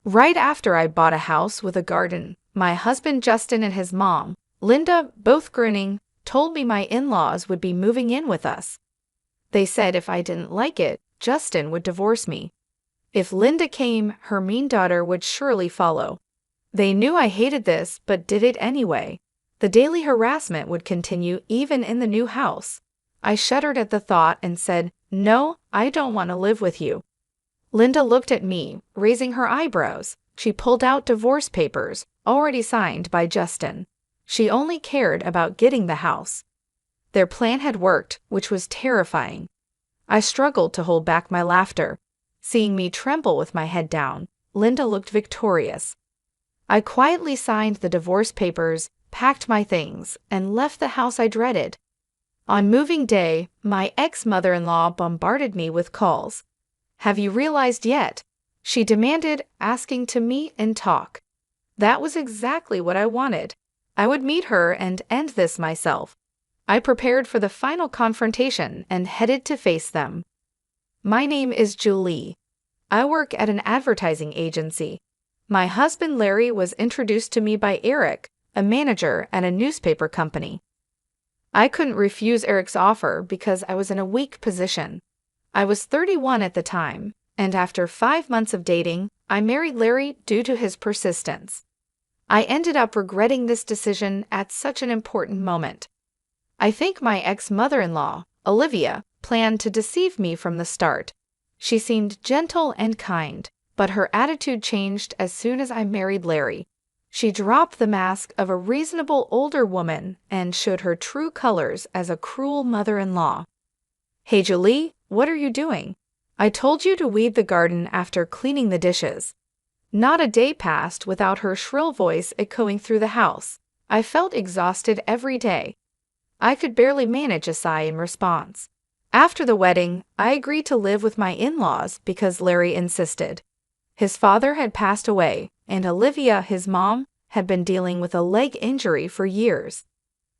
Right after I bought a house with a garden, my husband Justin and his mom, Linda, both grinning, told me my in-laws would be moving in with us. They said if I didn't like it, Justin would divorce me. If Linda came, her mean daughter would surely follow. They knew I hated this, but did it anyway. The daily harassment would continue even in the new house. I shuddered at the thought and said, "No, I don't want to live with you." Linda looked at me, raising her eyebrows. She pulled out divorce papers, already signed by Justin. She only cared about getting the house. Their plan had worked, which was terrifying. I struggled to hold back my laughter. Seeing me tremble with my head down, Linda looked victorious. I quietly signed the divorce papers, packed my things, and left the house I dreaded. On moving day, my ex-mother-in-law bombarded me with calls. "Have you realized yet?" she demanded, asking to meet and talk. That was exactly what I wanted. I would meet her and end this myself. I prepared for the final confrontation and headed to face them. My name is Julie. I work at an advertising agency. My husband Larry was introduced to me by Eric, a manager at a newspaper company. I couldn't refuse Eric's offer because I was in a weak position. I was 31 at the time, and after 5 months of dating, I married Larry due to his persistence. I ended up regretting this decision at such an important moment. I think my ex-mother-in-law, Olivia, planned to deceive me from the start. She seemed gentle and kind, but her attitude changed as soon as I married Larry. She dropped the mask of a reasonable older woman and showed her true colors as a cruel mother-in-law. "Hey Julie, what are you doing? I told you to weed the garden after cleaning the dishes." Not a day passed without her shrill voice echoing through the house. I felt exhausted every day. I could barely manage a sigh in response. After the wedding, I agreed to live with my in-laws because Larry insisted. His father had passed away, and Olivia, his mom, had been dealing with a leg injury for years.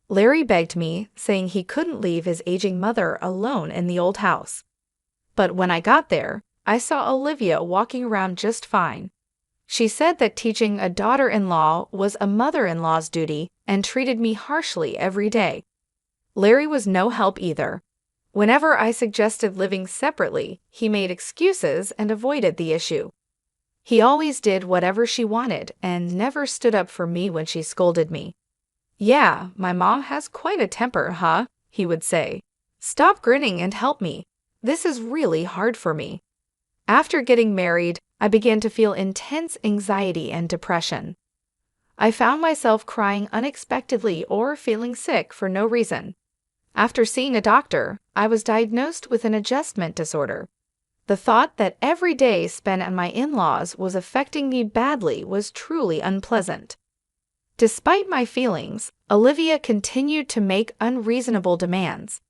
Larry begged me, saying he couldn't leave his aging mother alone in the old house. But when I got there, I saw Olivia walking around just fine. She said that teaching a daughter-in-law was a mother-in-law's duty and treated me harshly every day. Larry was no help either. Whenever I suggested living separately, he made excuses and avoided the issue. He always did whatever she wanted and never stood up for me when she scolded me. "Yeah, my mom has quite a temper, huh?" he would say. "Stop grinning and help me. This is really hard for me." After getting married, I began to feel intense anxiety and depression. I found myself crying unexpectedly or feeling sick for no reason. After seeing a doctor, I was diagnosed with an adjustment disorder. The thought that every day spent at my in-laws was affecting me badly was truly unpleasant. Despite my feelings, Olivia continued to make unreasonable demands.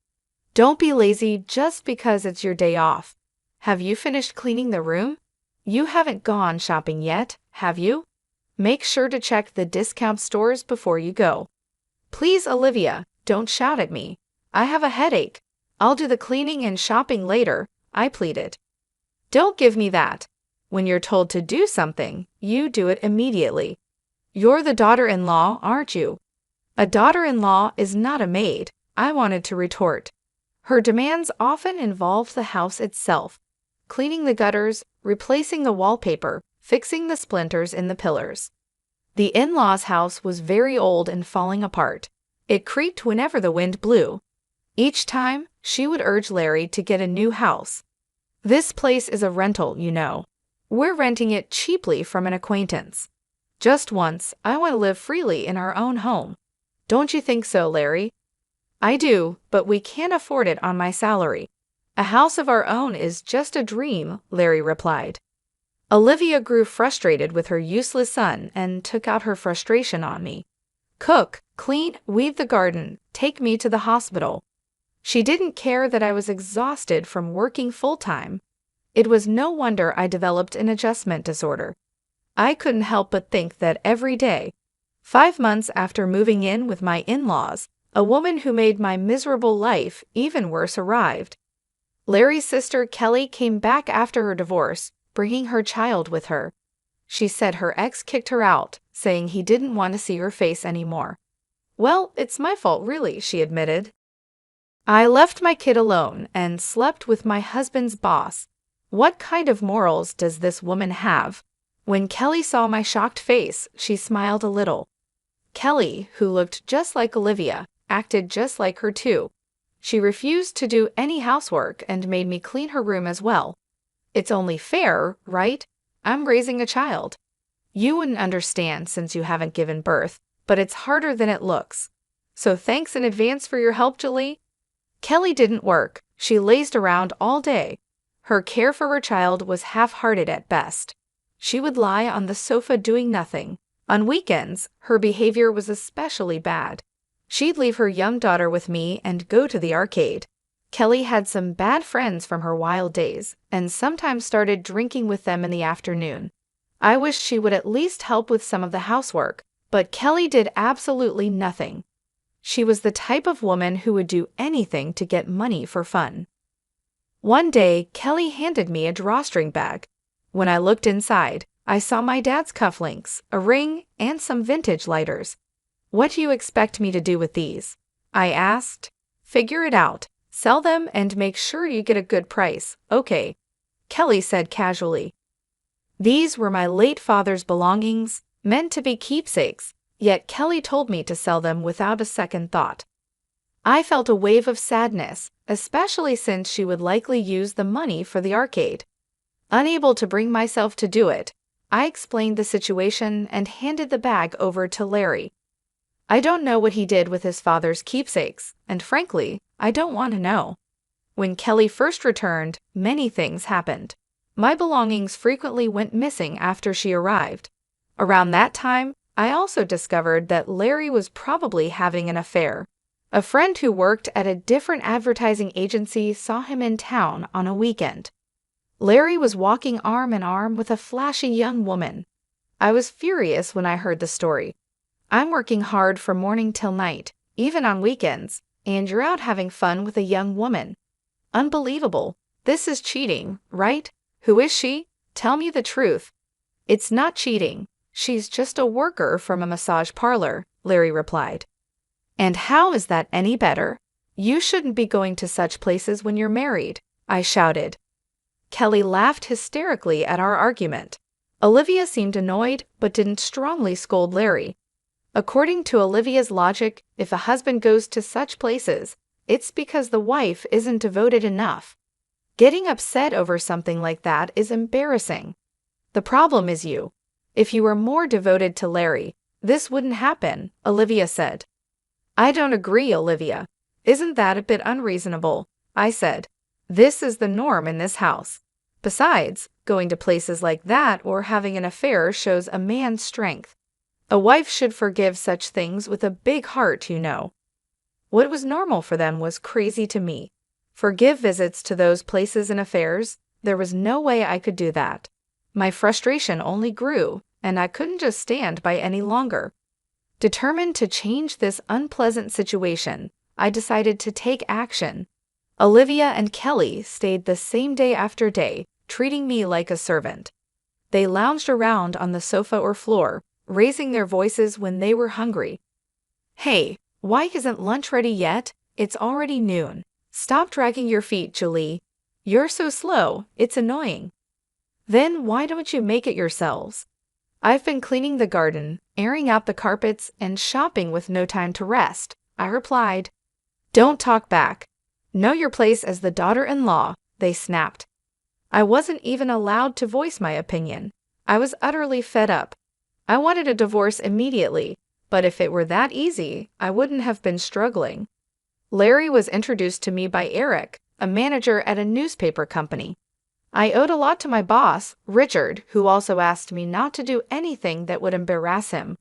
"Don't be lazy just because it's your day off. Have you finished cleaning the room? You haven't gone shopping yet, have you? Make sure to check the discount stores before you go. Please, Olivia, don't shout at me. I have a headache. I'll do the cleaning and shopping later," I pleaded. "Don't give me that. When you're told to do something, you do it immediately. You're the daughter-in-law, aren't you?" "A daughter-in-law is not a maid," I wanted to retort. Her demands often involved the house itself, cleaning the gutters, replacing the wallpaper, fixing the splinters in the pillars. The in-laws' house was very old and falling apart. It creaked whenever the wind blew. Each time, she would urge Larry to get a new house. "This place is a rental, you know. We're renting it cheaply from an acquaintance. Just once, I want to live freely in our own home. Don't you think so, Larry?" "I do, but we can't afford it on my salary. A house of our own is just a dream," Larry replied. Olivia grew frustrated with her useless son and took out her frustration on me. "Cook, clean, weed the garden, take me to the hospital." She didn't care that I was exhausted from working full-time. It was no wonder I developed an adjustment disorder. I couldn't help but think that every day. 5 months after moving in with my in-laws, a woman who made my miserable life even worse arrived. Larry's sister Kelly came back after her divorce, bringing her child with her. She said her ex kicked her out, saying he didn't want to see her face anymore. Well, it's my fault really, she admitted. I left my kid alone and slept with my husband's boss. What kind of morals does this woman have? When Kelly saw my shocked face, she smiled a little. Kelly, who looked just like Olivia, acted just like her too. She refused to do any housework and made me clean her room as well. It's only fair, right? I'm raising a child. You wouldn't understand since you haven't given birth, but it's harder than it looks. So thanks in advance for your help, Julie. Kelly didn't work. She lazed around all day. Her care for her child was half-hearted at best. She would lie on the sofa doing nothing. On weekends, her behavior was especially bad. She'd leave her young daughter with me and go to the arcade. Kelly had some bad friends from her wild days and sometimes started drinking with them in the afternoon. I wished she would at least help with some of the housework, but Kelly did absolutely nothing. She was the type of woman who would do anything to get money for fun. One day, Kelly handed me a drawstring bag. When I looked inside, I saw my dad's cufflinks, a ring, and some vintage lighters. What do you expect me to do with these? I asked. Figure it out. Sell them and make sure you get a good price, okay? Kelly said casually. These were my late father's belongings, meant to be keepsakes, yet Kelly told me to sell them without a second thought. I felt a wave of sadness, especially since she would likely use the money for the arcade. Unable to bring myself to do it, I explained the situation and handed the bag over to Larry. I don't know what he did with his father's keepsakes, and frankly, I don't want to know. When Kelly first returned, many things happened. My belongings frequently went missing after she arrived. Around that time, I also discovered that Larry was probably having an affair. A friend who worked at a different advertising agency saw him in town on a weekend. Larry was walking arm in arm with a flashy young woman. I was furious when I heard the story. I'm working hard from morning till night, even on weekends, and you're out having fun with a young woman. Unbelievable. This is cheating, right? Who is she? Tell me the truth. It's not cheating. She's just a worker from a massage parlor, Larry replied. And how is that any better? You shouldn't be going to such places when you're married, I shouted. Kelly laughed hysterically at our argument. Olivia seemed annoyed but didn't strongly scold Larry. According to Olivia's logic, if a husband goes to such places, it's because the wife isn't devoted enough. Getting upset over something like that is embarrassing. The problem is you. If you were more devoted to Larry, this wouldn't happen, Olivia said. I don't agree, Olivia. Isn't that a bit unreasonable? I said. This is the norm in this house. Besides, going to places like that or having an affair shows a man's strength. A wife should forgive such things with a big heart, you know. What was normal for them was crazy to me. Forgive visits to those places and affairs? There was no way I could do that. My frustration only grew, and I couldn't just stand by any longer. Determined to change this unpleasant situation, I decided to take action. Olivia and Kelly stayed the same day after day, treating me like a servant. They lounged around on the sofa or floor, raising their voices when they were hungry. Hey, why isn't lunch ready yet? It's already noon. Stop dragging your feet, Julie. You're so slow, it's annoying. Then why don't you make it yourselves? I've been cleaning the garden, airing out the carpets, and shopping with no time to rest, I replied. Don't talk back. Know your place as the daughter-in-law, they snapped. I wasn't even allowed to voice my opinion. I was utterly fed up. I wanted a divorce immediately, but if it were that easy, I wouldn't have been struggling. Larry was introduced to me by Eric, a manager at a newspaper company. I owed a lot to my boss, Richard, who also asked me not to do anything that would embarrass him.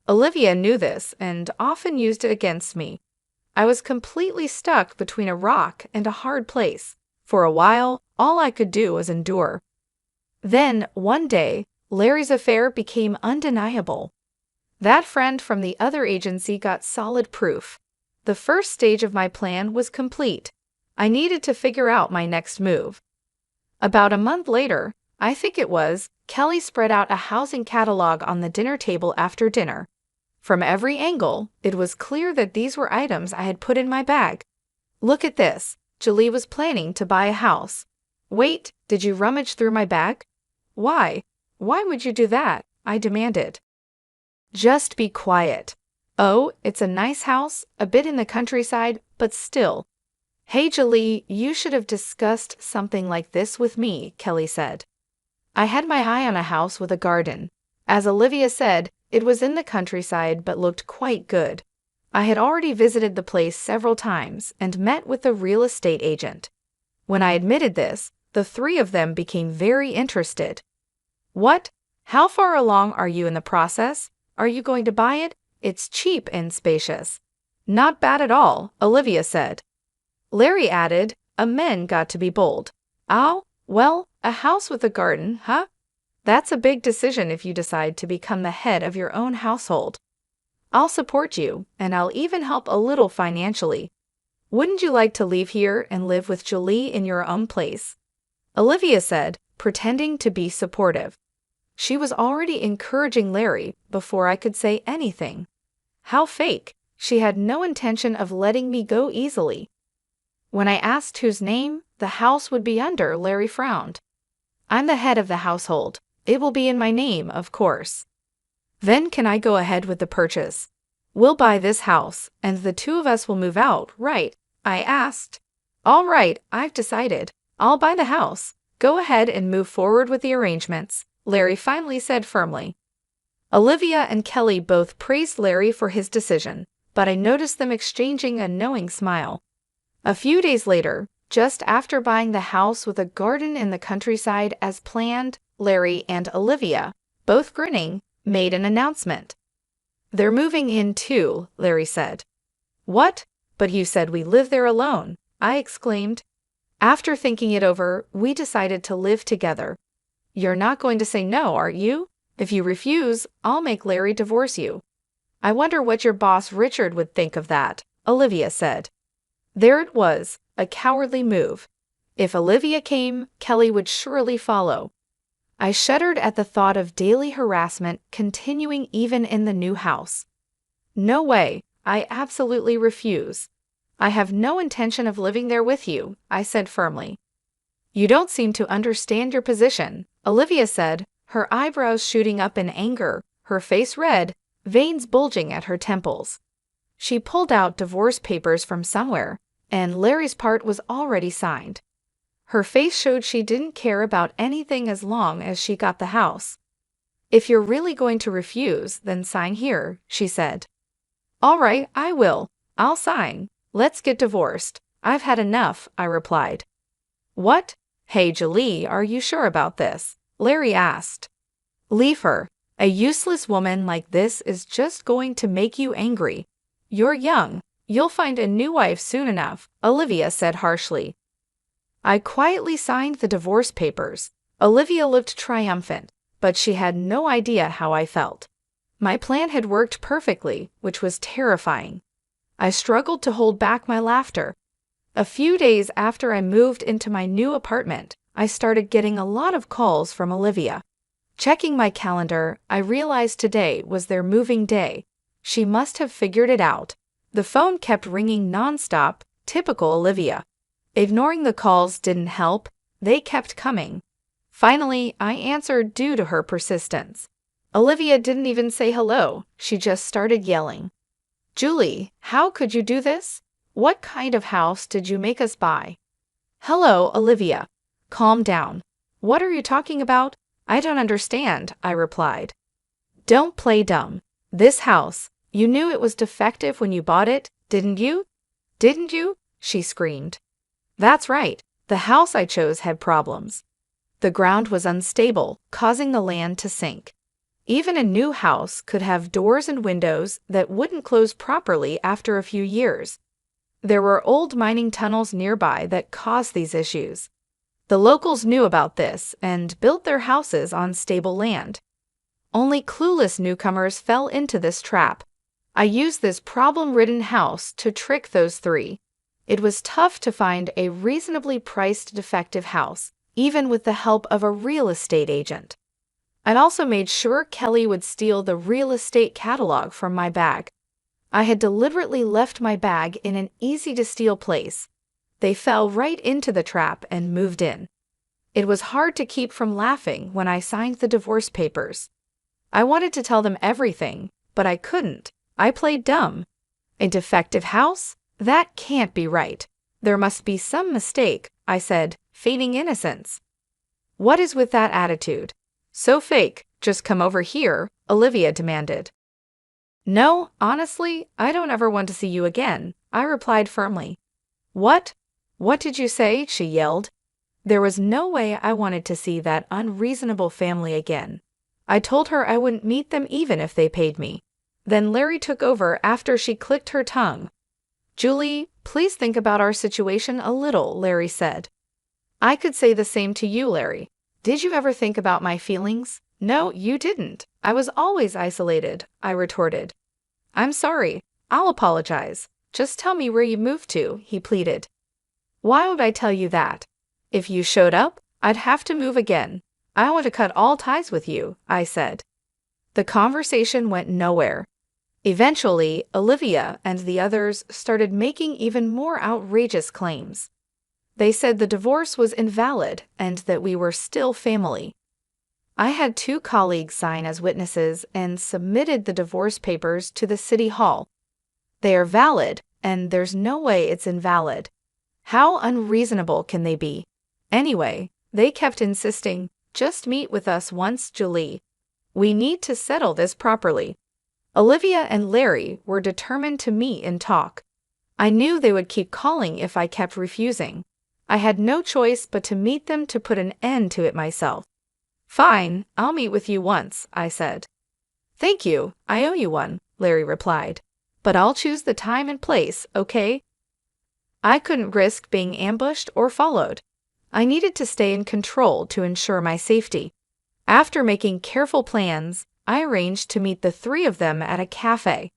Olivia knew this and often used it against me. I was completely stuck between a rock and a hard place. For a while, all I could do was endure. Then, one day, Larry's affair became undeniable. That friend from the other agency got solid proof. The first stage of my plan was complete. I needed to figure out my next move. About a month later, I think it was. Kelly spread out a housing catalog on the dinner table after dinner. From every angle, it was clear that these were items I had put in my bag. Look at this. Julie was planning to buy a house. Wait, did you rummage through my bag? Why? Why would you do that? I demanded. Just be quiet. Oh, it's a nice house, a bit in the countryside, but still. Hey Julie, you should have discussed something like this with me, Kelly said. I had my eye on a house with a garden. As Olivia said, it was in the countryside but looked quite good. I had already visited the place several times and met with the real estate agent. When I admitted this, the three of them became very interested. What? How far along are you in the process? Are you going to buy it? It's cheap and spacious. Not bad at all, Olivia said. Larry added, "Men got to be bold. Oh, well, a house with a garden, huh? That's a big decision if you decide to become the head of your own household. I'll support you, and I'll even help a little financially. Wouldn't you like to leave here and live with Julie in your own place?" Olivia said, pretending to be supportive. She was already encouraging Larry before I could say anything. How fake. She had no intention of letting me go easily. When I asked whose name the house would be under, Larry frowned. I'm the head of the household. It will be in my name, of course. Then can I go ahead with the purchase? We'll buy this house, and the two of us will move out, right? I asked. All right, I've decided. I'll buy the house. Go ahead and move forward with the arrangements, Larry finally said firmly. Olivia and Kelly both praised Larry for his decision, but I noticed them exchanging a knowing smile. A few days later, just after buying the house with a garden in the countryside as planned, Larry and Olivia, both grinning, made an announcement. They're moving in too, Larry said. What? But you said we live there alone, I exclaimed. After thinking it over, we decided to live together. You're not going to say no, are you? If you refuse, I'll make Larry divorce you. I wonder what your boss Richard would think of that, Olivia said. There it was, a cowardly move. If Olivia came, Kelly would surely follow. I shuddered at the thought of daily harassment continuing even in the new house. No way, I absolutely refuse. I have no intention of living there with you, I said firmly. You don't seem to understand your position, Olivia said, her eyebrows shooting up in anger, her face red, veins bulging at her temples. She pulled out divorce papers from somewhere, and Larry's part was already signed. Her face showed she didn't care about anything as long as she got the house. If you're really going to refuse, then sign here, she said. All right, I will. I'll sign. Let's get divorced. I've had enough, I replied. What? Hey, Julie, are you sure about this? Larry asked. Leave her. A useless woman like this is just going to make you angry. You're young. You'll find a new wife soon enough, Olivia said harshly. I quietly signed the divorce papers. Olivia looked triumphant, but she had no idea how I felt. My plan had worked perfectly, which was terrifying. I struggled to hold back my laughter. A few days after I moved into my new apartment, I started getting a lot of calls from Olivia. Checking my calendar, I realized today was their moving day. She must have figured it out. The phone kept ringing nonstop, typical Olivia. Ignoring the calls didn't help, they kept coming. Finally, I answered due to her persistence. Olivia didn't even say hello, she just started yelling. Julie, how could you do this? What kind of house did you make us buy? Hello, Olivia. Calm down. What are you talking about? I don't understand, I replied. Don't play dumb. This house, you knew it was defective when you bought it, didn't you? Didn't you? She screamed. That's right. The house I chose had problems. The ground was unstable, causing the land to sink. Even a new house could have doors and windows that wouldn't close properly after a few years. There were old mining tunnels nearby that caused these issues. The locals knew about this and built their houses on stable land. Only clueless newcomers fell into this trap. I used this problem-ridden house to trick those three. It was tough to find a reasonably priced defective house, even with the help of a real estate agent. I'd also made sure Kelly would steal the real estate catalog from my bag. I had deliberately left my bag in an easy-to-steal place. They fell right into the trap and moved in. It was hard to keep from laughing when I signed the divorce papers. I wanted to tell them everything, but I couldn't. I played dumb. A defective house? That can't be right. There must be some mistake, I said, feigning innocence. What is with that attitude? So fake, just come over here, Olivia demanded. No, honestly, I don't ever want to see you again, I replied firmly. What? What did you say? She yelled. There was no way I wanted to see that unreasonable family again. I told her I wouldn't meet them even if they paid me. Then Larry took over after she clicked her tongue. Julie, please think about our situation a little, Larry said. I could say the same to you, Larry. Did you ever think about my feelings? No, you didn't. I was always isolated, I retorted. I'm sorry. I'll apologize. Just tell me where you moved to, he pleaded. Why would I tell you that? If you showed up, I'd have to move again. I want to cut all ties with you, I said. The conversation went nowhere. Eventually, Olivia and the others started making even more outrageous claims. They said the divorce was invalid and that we were still family. I had 2 colleagues sign as witnesses and submitted the divorce papers to the city hall. They are valid, and there's no way it's invalid. How unreasonable can they be? Anyway, they kept insisting, just meet with us once, Julie. We need to settle this properly. Olivia and Larry were determined to meet and talk. I knew they would keep calling if I kept refusing. I had no choice but to meet them to put an end to it myself. Fine, I'll meet with you once, I said. Thank you, I owe you one, Larry replied. But I'll choose the time and place, okay? I couldn't risk being ambushed or followed. I needed to stay in control to ensure my safety. After making careful plans, I arranged to meet the 3 of them at a cafe.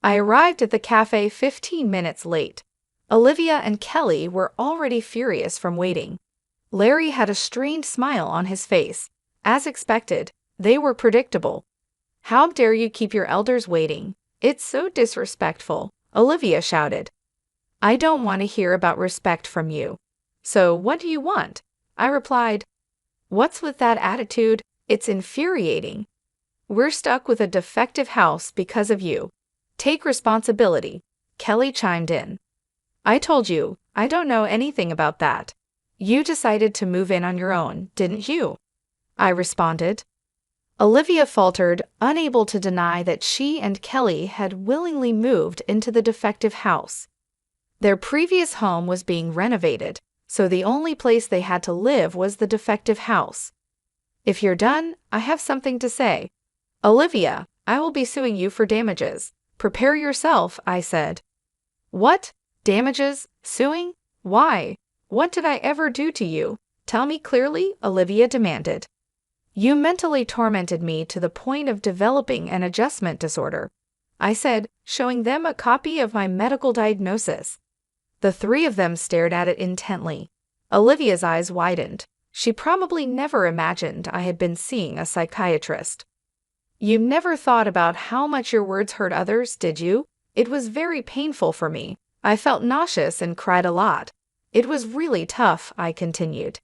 I arrived at the cafe 15 minutes late. Olivia and Kelly were already furious from waiting. Larry had a strained smile on his face. As expected, they were predictable. How dare you keep your elders waiting? It's so disrespectful, Olivia shouted. I don't want to hear about respect from you. So what do you want? I replied. What's with that attitude? It's infuriating. We're stuck with a defective house because of you. Take responsibility, Kelly chimed in. I told you, I don't know anything about that. You decided to move in on your own, didn't you? I responded. Olivia faltered, unable to deny that she and Kelly had willingly moved into the defective house. Their previous home was being renovated, so the only place they had to live was the defective house. If you're done, I have something to say. Olivia, I will be suing you for damages. Prepare yourself, I said. What? Damages? Suing? Why? What did I ever do to you? Tell me clearly, Olivia demanded. You mentally tormented me to the point of developing an adjustment disorder, I said, showing them a copy of my medical diagnosis. The 3 of them stared at it intently. Olivia's eyes widened. She probably never imagined I had been seeing a psychiatrist. You never thought about how much your words hurt others, did you? It was very painful for me. I felt nauseous and cried a lot. It was really tough, I continued.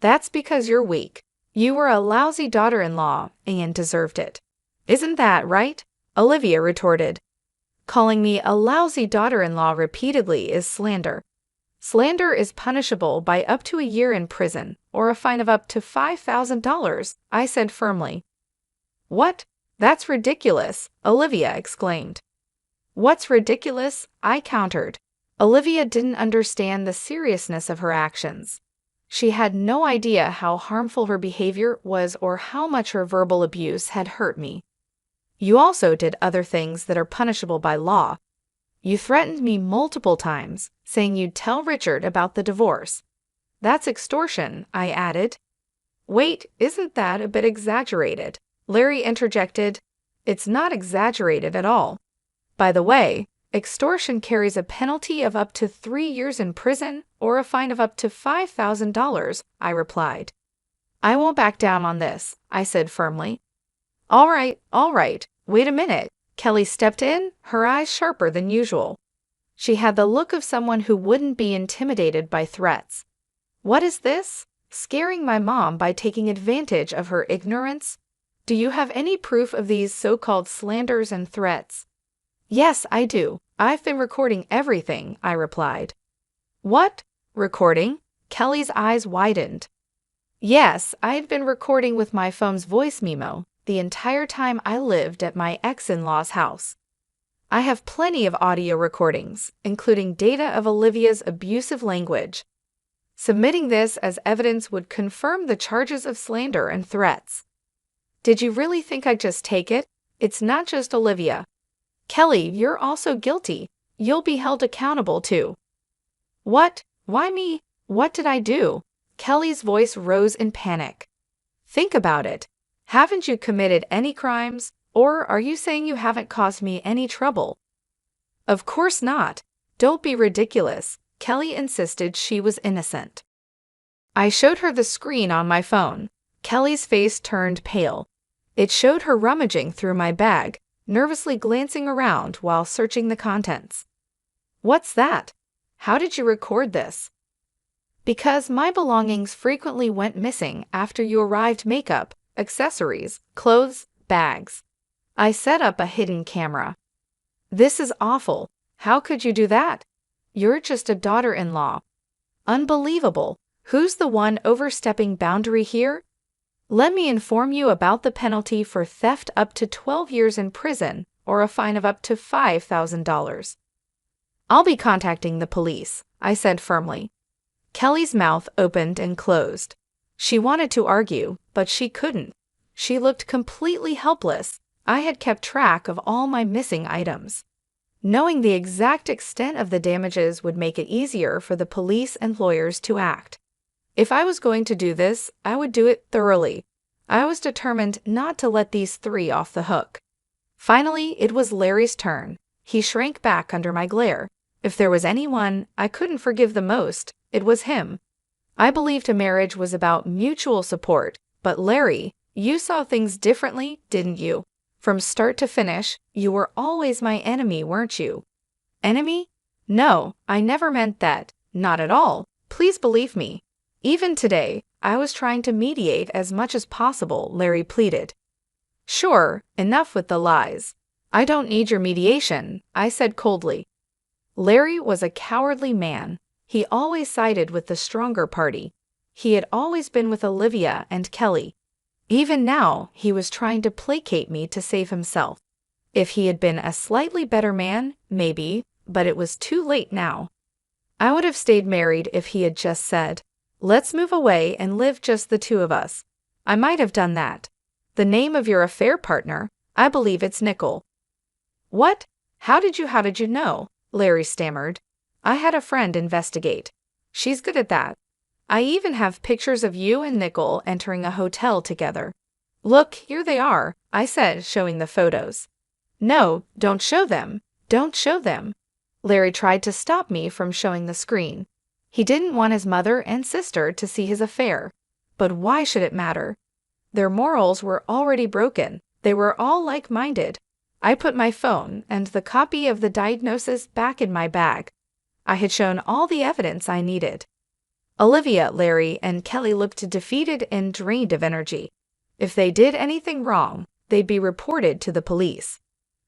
That's because you're weak. You were a lousy daughter-in-law and deserved it. Isn't that right? Olivia retorted. Calling me a lousy daughter-in-law repeatedly is slander. Slander is punishable by up to a year in prison or a fine of up to $5,000, I said firmly. What? That's ridiculous, Olivia exclaimed. What's ridiculous? I countered. Olivia didn't understand the seriousness of her actions. She had no idea how harmful her behavior was or how much her verbal abuse had hurt me. You also did other things that are punishable by law. You threatened me multiple times, saying you'd tell Richard about the divorce. That's extortion, I added. Wait, isn't that a bit exaggerated? Larry interjected. It's not exaggerated at all. By the way, Extortion carries a penalty of up to 3 years in prison or a fine of up to $5,000, I replied. I won't back down on this, I said firmly. All right, wait a minute. Kelly stepped in, her eyes sharper than usual. She had the look of someone who wouldn't be intimidated by threats. What is this? Scaring my mom by taking advantage of her ignorance? Do you have any proof of these so-called slanders and threats? Yes, I do. I've been recording everything, I replied. What? Recording? Kelly's eyes widened. Yes, I've been recording with my phone's voice memo the entire time I lived at my ex-in-law's house. I have plenty of audio recordings, including data of Olivia's abusive language. Submitting this as evidence would confirm the charges of slander and threats. Did you really think I'd just take it? It's not just Olivia. Kelly, you're also guilty. You'll be held accountable too. What? Why me? What did I do? Kelly's voice rose in panic. Think about it. Haven't you committed any crimes, or are you saying you haven't caused me any trouble? Of course not. Don't be ridiculous. Kelly insisted she was innocent. I showed her the screen on my phone. Kelly's face turned pale. It showed her rummaging through my bag, nervously glancing around while searching the contents. What's that? How did you record this? Because my belongings frequently went missing after you arrived. Makeup, accessories, clothes, bags. I set up a hidden camera. This is awful. How could you do that? You're just a daughter-in-law. Unbelievable. Who's the one overstepping boundary here? Let me inform you about the penalty for theft: up to 12 years in prison or a fine of up to $5,000. I'll be contacting the police, I said firmly. Kelly's mouth opened and closed. She wanted to argue, but she couldn't. She looked completely helpless. I had kept track of all my missing items. Knowing the exact extent of the damages would make it easier for the police and lawyers to act. If I was going to do this, I would do it thoroughly. I was determined not to let these three off the hook. Finally, it was Larry's turn. He shrank back under my glare. If there was anyone I couldn't forgive the most, it was him. I believed a marriage was about mutual support, but Larry, you saw things differently, didn't you? From start to finish, you were always my enemy, weren't you? Enemy? No, I never meant that. Not at all. Please believe me. Even today, I was trying to mediate as much as possible, Larry pleaded. Sure, enough with the lies. I don't need your mediation, I said coldly. Larry was a cowardly man. He always sided with the stronger party. He had always been with Olivia and Kelly. Even now, he was trying to placate me to save himself. If he had been a slightly better man, maybe, but it was too late now. I would have stayed married if he had just said, "Let's move away and live just the two of us." I might have done that. The name of your affair partner? I believe it's Nicole. What? How did you know? Larry stammered. I had a friend investigate. She's good at that. I even have pictures of you and Nicole entering a hotel together. Look, here they are, I said, showing the photos. No, don't show them. Don't show them. Larry tried to stop me from showing the screen. He didn't want his mother and sister to see his affair. But why should it matter? Their morals were already broken. They were all like-minded. I put my phone and the copy of the diagnosis back in my bag. I had shown all the evidence I needed. Olivia, Larry, and Kelly looked defeated and drained of energy. If they did anything wrong, they'd be reported to the police.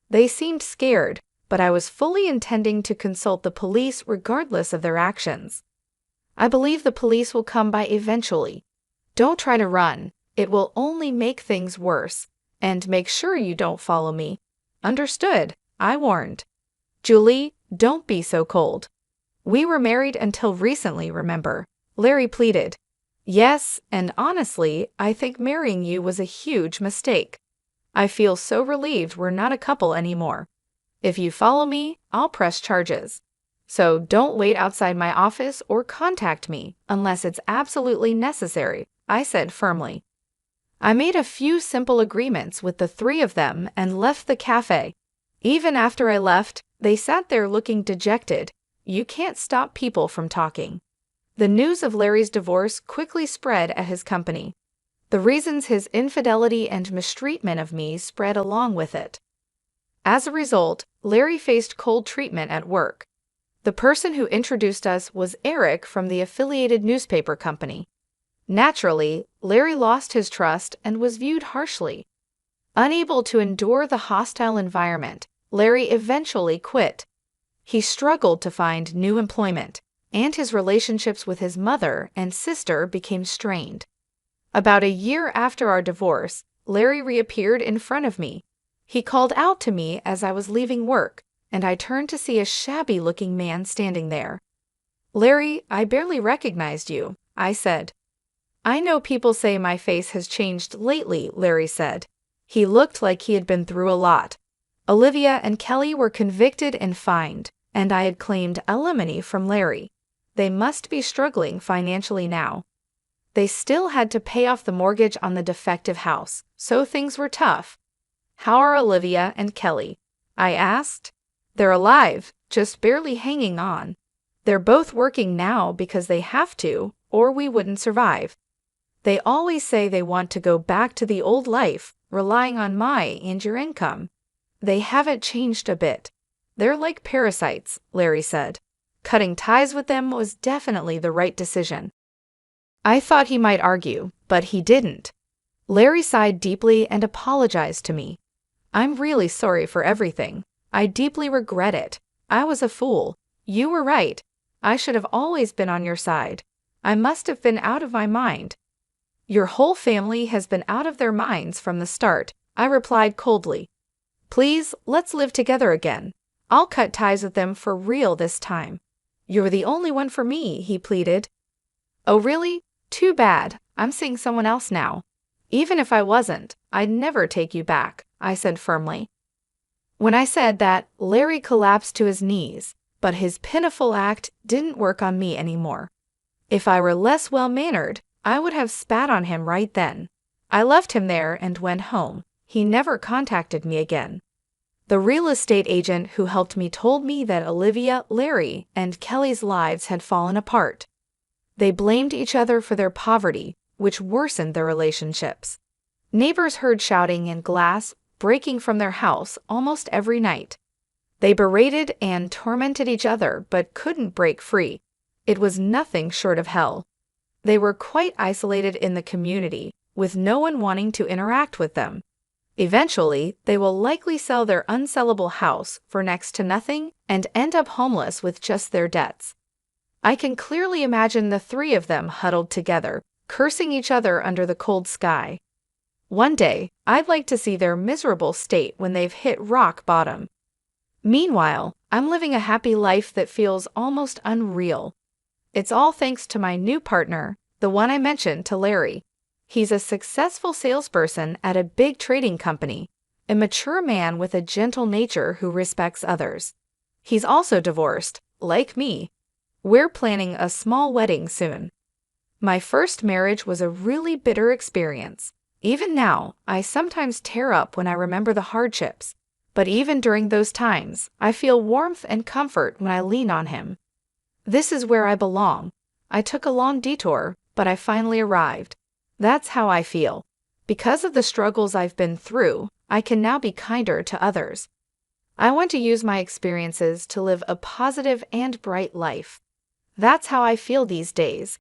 They seemed scared, but I was fully intending to consult the police regardless of their actions. I believe the police will come by eventually. Don't try to run. It will only make things worse. And make sure you don't follow me. Understood, I warned. Julie, don't be so cold. We were married until recently, remember? Larry pleaded. Yes, and honestly, I think marrying you was a huge mistake. I feel so relieved we're not a couple anymore. If you follow me, I'll press charges. So don't wait outside my office or contact me unless it's absolutely necessary, I said firmly. I made a few simple agreements with the three of them and left the cafe. Even after I left, They sat there looking dejected. You can't stop people from talking. The news of Larry's divorce quickly spread at his company. The reasons his infidelity and mistreatment of me spread along with it. As a result, Larry faced cold treatment at work. The person who introduced us was Eric from the affiliated newspaper company. Naturally, Larry lost his trust and was viewed harshly. Unable to endure the hostile environment, Larry eventually quit. He struggled to find new employment, and his relationships with his mother and sister became strained. About a year after our divorce, Larry reappeared in front of me. He called out to me as I was leaving work, and I turned to see a shabby-looking man standing there. "Larry, I barely recognized you," I said. "I know people say my face has changed lately," Larry said. He looked like he had been through a lot. Olivia and Kelly were convicted and fined, and I had claimed alimony from Larry. They must be struggling financially now. They still had to pay off the mortgage on the defective house, so things were tough. "How are Olivia and Kelly?" I asked. "They're alive, just barely hanging on. They're both working now because they have to, or we wouldn't survive. They always say they want to go back to the old life, relying on my and your income. They haven't changed a bit. They're like parasites," Larry said. Cutting ties with them was definitely the right decision. I thought he might argue, but he didn't. Larry sighed deeply and apologized to me. "I'm really sorry for everything. I deeply regret it. I was a fool. You were right. I should have always been on your side. I must have been out of my mind." "Your whole family has been out of their minds from the start," I replied coldly. "Please, let's live together again. I'll cut ties with them for real this time." "You're the only one for me," he pleaded. "Oh really? Too bad. I'm seeing someone else now." "Even if I wasn't, I'd never take you back," I said firmly. When I said that, Larry collapsed to his knees, but his pitiful act didn't work on me anymore. If I were less well-mannered, I would have spat on him right then. I left him there and went home. He never contacted me again. The real estate agent who helped me told me that Olivia, Larry, and Kelly's lives had fallen apart. They blamed each other for their poverty, which worsened their relationships. Neighbors heard shouting and glass breaking from their house almost every night. They berated and tormented each other but couldn't break free. It was nothing short of hell. They were quite isolated in the community, with no one wanting to interact with them. Eventually, they will likely sell their unsellable house for next to nothing and end up homeless with just their debts. I can clearly imagine the three of them huddled together, cursing each other under the cold sky. One day, I'd like to see their miserable state when they've hit rock bottom. Meanwhile, I'm living a happy life that feels almost unreal. It's all thanks to my new partner, the one I mentioned to Larry. He's a successful salesperson at a big trading company, a mature man with a gentle nature who respects others. He's also divorced, like me. We're planning a small wedding soon. My first marriage was a really bitter experience. Even now, I sometimes tear up when I remember the hardships. But even during those times, I feel warmth and comfort when I lean on him. This is where I belong. I took a long detour, but I finally arrived. That's how I feel. Because of the struggles I've been through, I can now be kinder to others. I want to use my experiences to live a positive and bright life. That's how I feel these days,